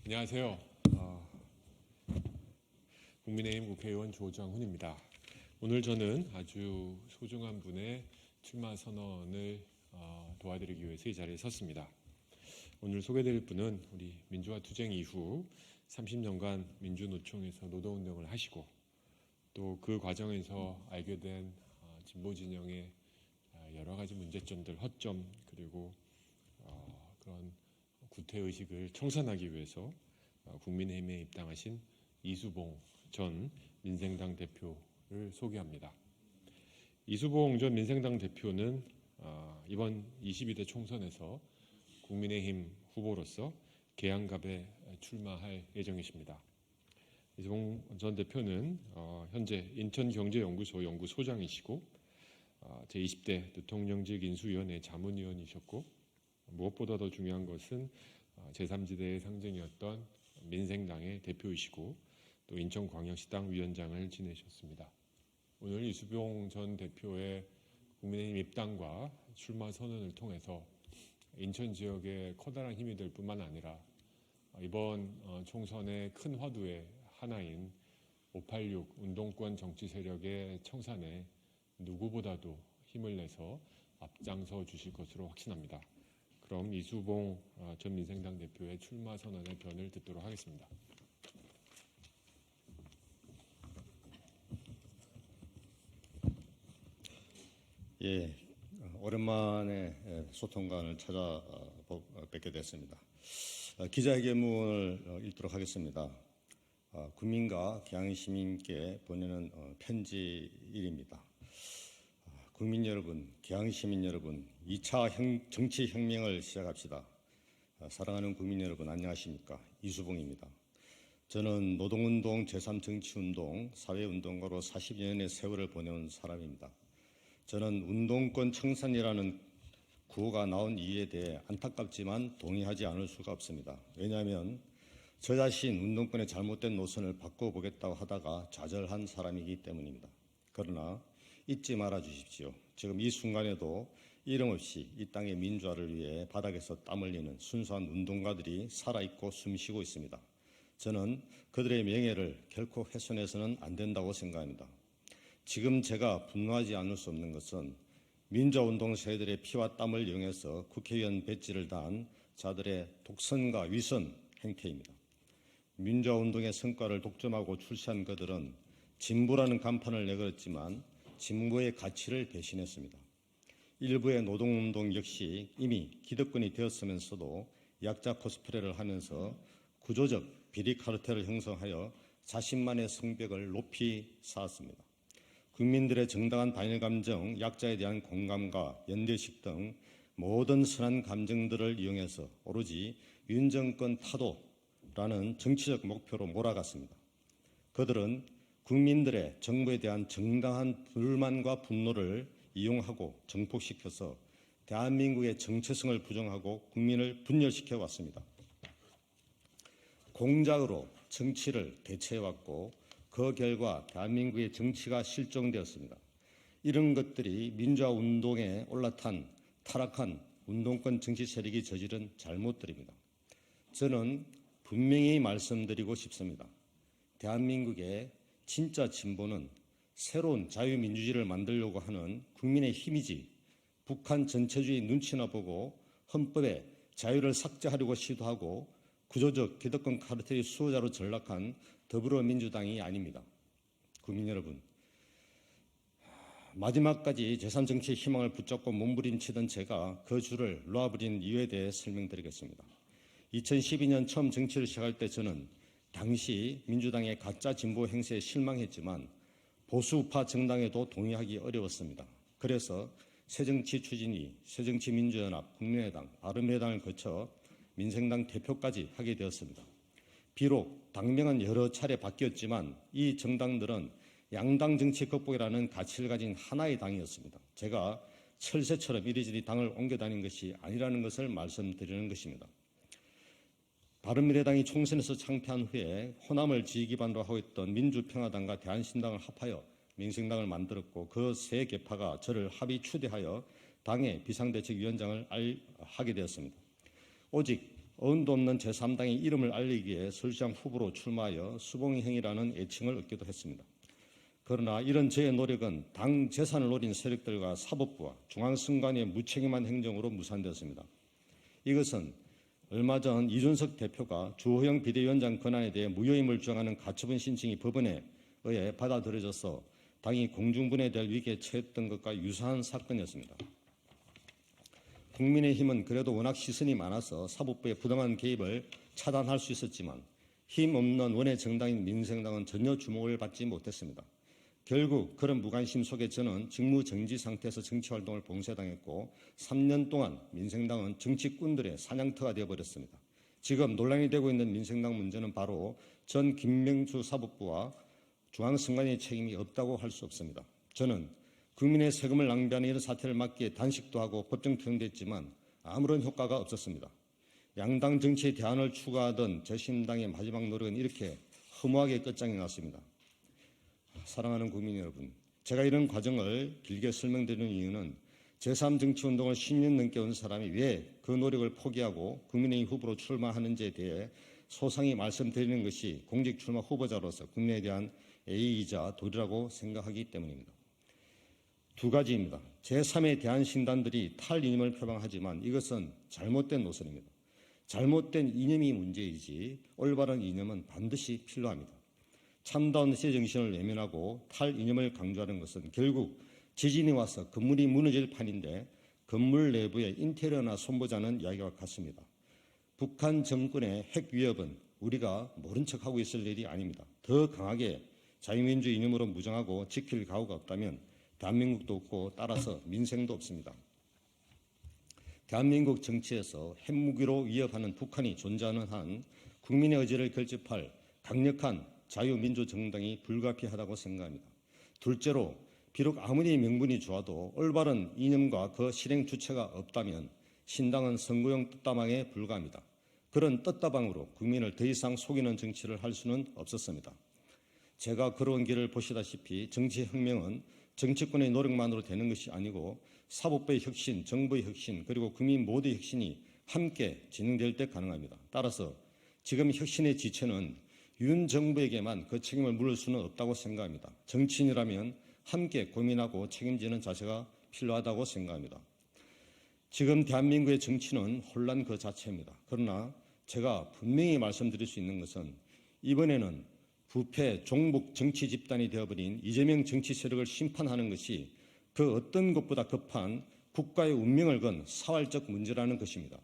안녕하세요. 국민의힘 국회의원 조정훈입니다. 오늘 저는 아주 소중한 분의 출마 선언을 도와드리기 위해서 이 자리에 섰습니다. 오늘 소개드릴 분은 우리 민주화 투쟁 이후 30년간 민주노총에서 노동운동을 하시고 또 그 과정에서 알게 된 진보 진영의 여러 가지 문제점들, 허점, 그리고 그런 구태의식을 청산하기 위해서 국민의힘에 입당하신 이수봉 전 민생당 대표를 소개합니다. 이수봉 전 민생당 대표는 이번 22대 총선에서 국민의힘 후보로서 계양갑에 출마할 예정이십니다. 이수봉 전 대표는 현재 인천경제연구소 연구소장이시고 제20대 대통령직 인수위원회 자문위원이셨고 무엇보다 더 중요한 것은 제3지대의 상징이었던 민생당의 대표이시고 또 인천광역시당 위원장을 지내셨습니다. 오늘 이수봉 전 대표의 국민의힘 입당과 출마 선언을 통해서 인천 지역에 커다란 힘이 될 뿐만 아니라 이번 총선의 큰 화두의 하나인 586 운동권 정치 세력의 청산에 누구보다도 힘을 내서 앞장서 주실 것으로 확신합니다. 그럼 이수봉 전 민생당 대표의 출마 선언의 변을 듣도록 하겠습니다. 예, 오랜만에 소통관을 찾아뵙게 됐습니다. 기자회견문을 읽도록 하겠습니다. 국민과 계양시민께 보내는 편지일입니다. 국민 여러분, 계양시민 여러분, 2차 정치혁명을 시작합시다. 사랑하는 국민 여러분, 안녕하십니까? 이수봉입니다. 저는 노동운동, 제3정치운동, 사회운동가로 40년의 세월을 보내온 사람입니다. 저는 운동권 청산이라는 구호가 나온 이유에 대해 안타깝지만 동의하지 않을 수가 없습니다. 왜냐하면 저 자신 운동권의 잘못된 노선을 바꿔보겠다고 하다가 좌절한 사람이기 때문입니다. 그러나 잊지 말아 주십시오. 지금 이 순간에도 이름 없이 이 땅의 민주화를 위해 바닥에서 땀 흘리는 순수한 운동가들이 살아있고 숨쉬고 있습니다. 저는 그들의 명예를 결코 훼손해서는 안 된다고 생각합니다. 지금 제가 분노하지 않을 수 없는 것은 민주화운동 세대들의 피와 땀을 이용해서 국회의원 배지를 단 자들의 독선과 위선 행태입니다. 민주화운동의 성과를 독점하고 출시한 그들은 진보라는 간판을 내걸었지만 진보의 가치를 배신했습니다. 일부의 노동운동 역시 이미 기득권이 되었으면서도 약자 코스프레를 하면서 구조적 비리 카르텔을 형성하여 자신만의 성벽을 높이 쌓았습니다. 국민들의 정당한 반일 감정, 약자에 대한 공감과 연대식 등 모든 선한 감정들을 이용해서 오로지 윤 정권 타도라는 정치적 목표로 몰아갔습니다. 그들은 국민들의 정부에 대한 정당한 불만과 분노를 이용하고 정폭시켜서 대한민국의 정체성을 부정하고 국민을 분열시켜 왔습니다. 공작으로 정치를 대체해왔고 그 결과 대한민국의 정치가 실종되었습니다. 이런 것들이 민주화 운동에 올라탄 타락한 운동권 정치 세력이 저지른 잘못들입니다. 저는 분명히 말씀드리고 싶습니다. 대한민국의 진짜 진보는 새로운 자유민주주의를 만들려고 하는 국민의 힘이지 북한 전체주의 눈치나 보고 헌법에 자유를 삭제하려고 시도하고 구조적 기득권 카르텔의 수호자로 전락한 더불어민주당이 아닙니다. 국민 여러분, 마지막까지 제3정치의 희망을 붙잡고 몸부림치던 제가 그 줄을 놓아버린 이유에 대해 설명드리겠습니다. 2012년 처음 정치를 시작할 때 저는 당시 민주당의 가짜 진보 행세에 실망했지만 보수우파 정당에도 동의하기 어려웠습니다. 그래서 새정치추진위, 새정치민주연합, 국민의당, 바른미래당을 거쳐 민생당 대표까지 하게 되었습니다. 비록 당명은 여러 차례 바뀌었지만 이 정당들은 양당 정치 극복이라는 가치를 가진 하나의 당이었습니다. 제가 철새처럼 이리저리 당을 옮겨 다닌 것이 아니라는 것을 말씀드리는 것입니다. 바른미래당이 총선에서 창패한 후에 호남을 지지기반으로 하고 있던 민주평화당과 대한신당을 합하여 민생당을 만들었고 그 세 개파가 저를 합의 추대하여 당의 비상대책위원장을 하게 되었습니다. 오직 어음도 없는 제3당의 이름을 알리기 위해 서울시장 후보로 출마하여 수봉행이라는 애칭을 얻기도 했습니다. 그러나 이런 저의 노력은 당 재산을 노린 세력들과 사법부와 중앙선관위의 무책임한 행정으로 무산되었습니다. 이것은 얼마 전 이준석 대표가 주호영 비대위원장 권한에 대해 무효임을 주장하는 가처분 신청이 법원에 의해 받아들여져서 당이 공중분해될 위기에 처했던 것과 유사한 사건이었습니다. 국민의힘은 그래도 워낙 시선이 많아서 사법부의 부당한 개입을 차단할 수 있었지만 힘 없는 원외 정당인 민생당은 전혀 주목을 받지 못했습니다. 결국 그런 무관심 속에 저는 직무 정지 상태에서 정치활동을 봉쇄당했고 3년 동안 민생당은 정치꾼들의 사냥터가 되어버렸습니다. 지금 논란이 되고 있는 민생당 문제는 바로 전 김명주 사법부와 중앙선관위의 책임이 없다고 할 수 없습니다. 저는 국민의 세금을 낭비하는 이런 사태를 막기에 단식도 하고 법정 투쟁도 했지만 아무런 효과가 없었습니다. 양당 정치의 대안을 추구하던 재신당의 마지막 노력은 이렇게 허무하게 끝장이 났습니다. 사랑하는 국민 여러분, 제가 이런 과정을 길게 설명드리는 이유는 제3정치운동을 10년 넘게 온 사람이 왜 그 노력을 포기하고 국민의힘 후보로 출마하는지에 대해 소상히 말씀드리는 것이 공직 출마 후보자로서 국민에 대한 예의이자 도리라고 생각하기 때문입니다. 두 가지입니다. 제3의 대안신단들이 탈이념을 표방하지만 이것은 잘못된 노선입니다. 잘못된 이념이 문제이지 올바른 이념은 반드시 필요합니다. 참다운 시대 정신을 외면하고 탈이념을 강조하는 것은 결국 지진이 와서 건물이 무너질 판인데 건물 내부의 인테리어나 손보자는 이야기와 같습니다. 북한 정권의 핵 위협은 우리가 모른 척하고 있을 일이 아닙니다. 더 강하게 자유민주주의 이념으로 무장하고 지킬 각오가 없다면 대한민국도 없고 따라서 민생도 없습니다. 대한민국 정치에서 핵무기로 위협하는 북한이 존재하는 한 국민의 의지를 결집할 강력한 자유민주정당이 불가피하다고 생각합니다. 둘째로 비록 아무리 명분이 좋아도 올바른 이념과 그 실행 주체가 없다면 신당은 선거용 떴다방에 불과합니다. 그런 떴다방으로 국민을 더 이상 속이는 정치를 할 수는 없었습니다. 제가 걸어온 길을 보시다시피 정치혁명은 정치권의 노력만으로 되는 것이 아니고 사법부의 혁신, 정부의 혁신, 그리고 국민 모두의 혁신이 함께 진행될 때 가능합니다. 따라서 지금 혁신의 지체는 윤 정부에게만 그 책임을 물을 수는 없다고 생각합니다. 정치인이라면 함께 고민하고 책임지는 자세가 필요하다고 생각합니다. 지금 대한민국의 정치는 혼란 그 자체입니다. 그러나 제가 분명히 말씀드릴 수 있는 것은 이번에는 부패, 종북 정치 집단이 되어버린 이재명 정치 세력을 심판하는 것이 그 어떤 것보다 급한 국가의 운명을 건 사활적 문제라는 것입니다.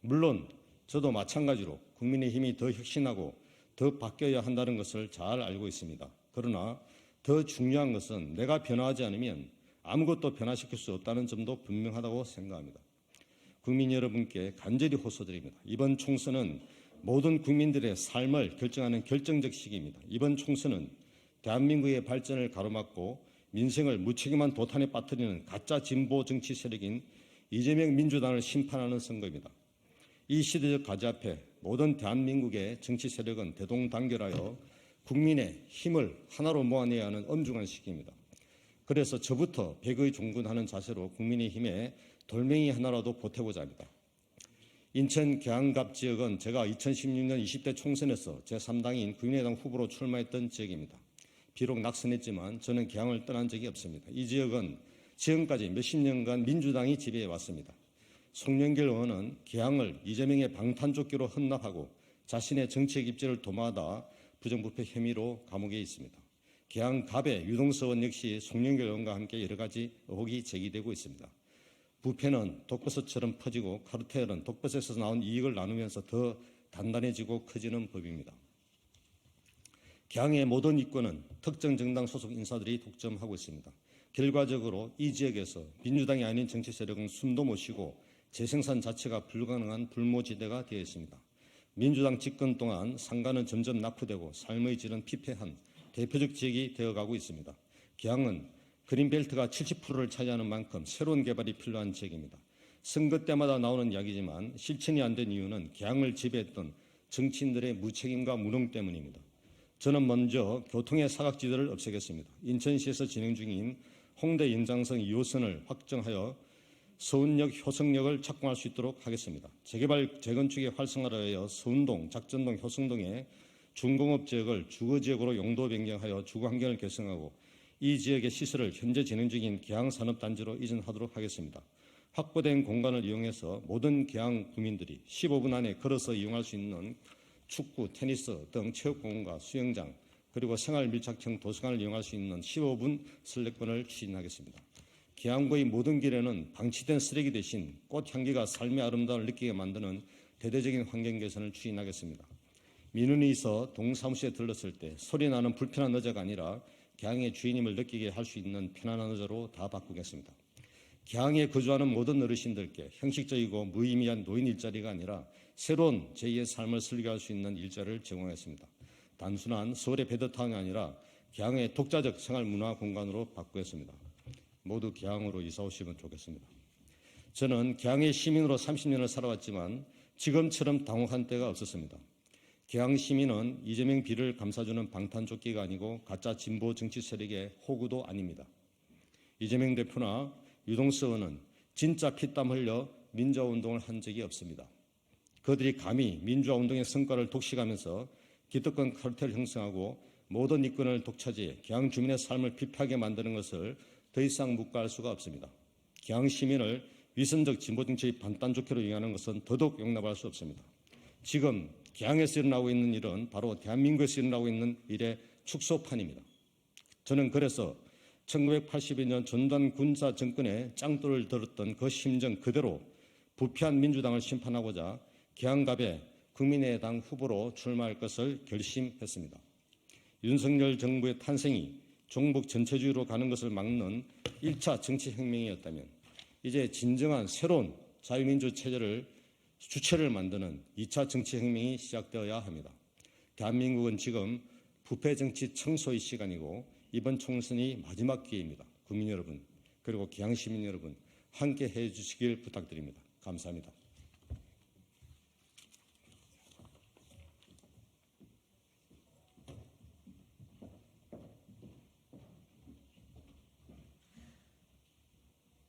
물론 저도 마찬가지로 국민의힘이 더 혁신하고 더 바뀌어야 한다는 것을 잘 알고 있습니다. 그러나 더 중요한 것은 내가 변화하지 않으면 아무것도 변화시킬 수 없다는 점도 분명하다고 생각합니다. 국민 여러분께 간절히 호소드립니다. 이번 총선은 모든 국민들의 삶을 결정하는 결정적 시기입니다. 이번 총선은 대한민국의 발전을 가로막고 민생을 무책임한 도탄에 빠뜨리는 가짜 진보 정치 세력인 이재명 민주당을 심판하는 선거입니다. 이 시대적 과제 앞에 모든 대한민국의 정치 세력은 대동단결하여 국민의 힘을 하나로 모아내야 하는 엄중한 시기입니다. 그래서 저부터 백의 종군하는 자세로 국민의힘에 돌멩이 하나라도 보태고자 합니다. 인천 계양갑 지역은 제가 2016년 20대 총선에서 제3당인 국민의당 후보로 출마했던 지역입니다. 비록 낙선했지만 저는 계양을 떠난 적이 없습니다. 이 지역은 지금까지 몇십 년간 민주당이 지배해 왔습니다. 송영길 의원은 계양을 이재명의 방탄조끼로 헌납하고 자신의 정치적 입지를 도모하다 부정부패 혐의로 감옥에 있습니다. 계양갑의 유동서 의원 역시 송영길 의원과 함께 여러 가지 의혹이 제기되고 있습니다. 부패는 독버섯처럼 퍼지고 카르텔은 독버섯에서 나온 이익을 나누면서 더 단단해지고 커지는 법입니다. 계양의 모든 이권은 특정 정당 소속 인사들이 독점하고 있습니다. 결과적으로 이 지역에서 민주당이 아닌 정치 세력은 숨도 못 쉬고 재생산 자체가 불가능한 불모지대가 되어 있습니다. 민주당 집권 동안 상가는 점점 낙후되고 삶의 질은 피폐한 대표적 지역이 되어가고 있습니다. 계양은 그린벨트가 70%를 차지하는 만큼 새로운 개발이 필요한 지역입니다. 선거 때마다 나오는 이야기지만 실천이 안 된 이유는 계양을 지배했던 정치인들의 무책임과 무능 때문입니다. 저는 먼저 교통의 사각지대를 없애겠습니다. 인천시에서 진행 중인 홍대 연장선 2호선을 확정하여 서운역, 효성역을 착공할 수 있도록 하겠습니다. 재개발, 재건축의 활성화를 위하여 서운동, 작전동, 효성동의 중공업 지역을 주거지역으로 용도 변경하여 주거 환경을 개선하고 이 지역의 시설을 현재 진행 중인 계양산업단지로 이전하도록 하겠습니다. 확보된 공간을 이용해서 모든 계양 구민들이 15분 안에 걸어서 이용할 수 있는 축구, 테니스 등 체육공원과 수영장, 그리고 생활밀착형 도서관을 이용할 수 있는 15분 선례권을 추진하겠습니다. 계양구의 모든 길에는 방치된 쓰레기 대신 꽃향기가 삶의 아름다움을 느끼게 만드는 대대적인 환경 개선을 추진하겠습니다. 민원이 있어 동사무소에 들렀을 때 소리나는 불편한 의자가 아니라 계양의 주인임을 느끼게 할 수 있는 편안한 의자로 다 바꾸겠습니다. 계양에 거주하는 모든 어르신들께 형식적이고 무의미한 노인 일자리가 아니라 새로운 제2의 삶을 설계할 수 있는 일자리를 제공하겠습니다. 단순한 서울의 베드타운이 아니라 계양의 독자적 생활 문화 공간으로 바꾸겠습니다. 모두 계양으로 이사 오시면 좋겠습니다. 저는 계양의 시민으로 30년을 살아왔지만 지금처럼 당혹한 때가 없었습니다. 계양 시민은 이재명 비를 감싸주는 방탄조끼가 아니고 가짜 진보 정치 세력의 호구도 아닙니다. 이재명 대표나 유동수 의원은 진짜 피땀 흘려 민주화운동을 한 적이 없습니다. 그들이 감히 민주화운동의 성과를 독식하면서 기득권 카르텔을 형성하고 모든 이권을 독차지해 계양 주민의 삶을 피폐하게 만드는 것을 더 이상 묵과할 수가 없습니다. 계양 시민을 위선적 진보정치의 반탄조끼로 이용하는 것은 더더욱 용납할 수 없습니다. 지금 계양에서 일어나고 있는 일은 바로 대한민국에서 일어나고 있는 일의 축소판입니다. 저는 그래서 1982년 전두환 군사 정권의 짱돌을 들었던 그 심정 그대로 부패한 민주당을 심판하고자 계양갑에 국민의당 후보로 출마할 것을 결심했습니다. 윤석열 정부의 탄생이 종북 전체주의로 가는 것을 막는 1차 정치혁명이었다면 이제 진정한 새로운 자유민주 체제를 주체를 만드는 2차 정치혁명이 시작되어야 합니다. 대한민국은 지금 부패 정치 청소의 시간이고 이번 총선이 마지막 기회입니다. 국민 여러분 그리고 계양 시민 여러분 함께 해주시길 부탁드립니다. 감사합니다.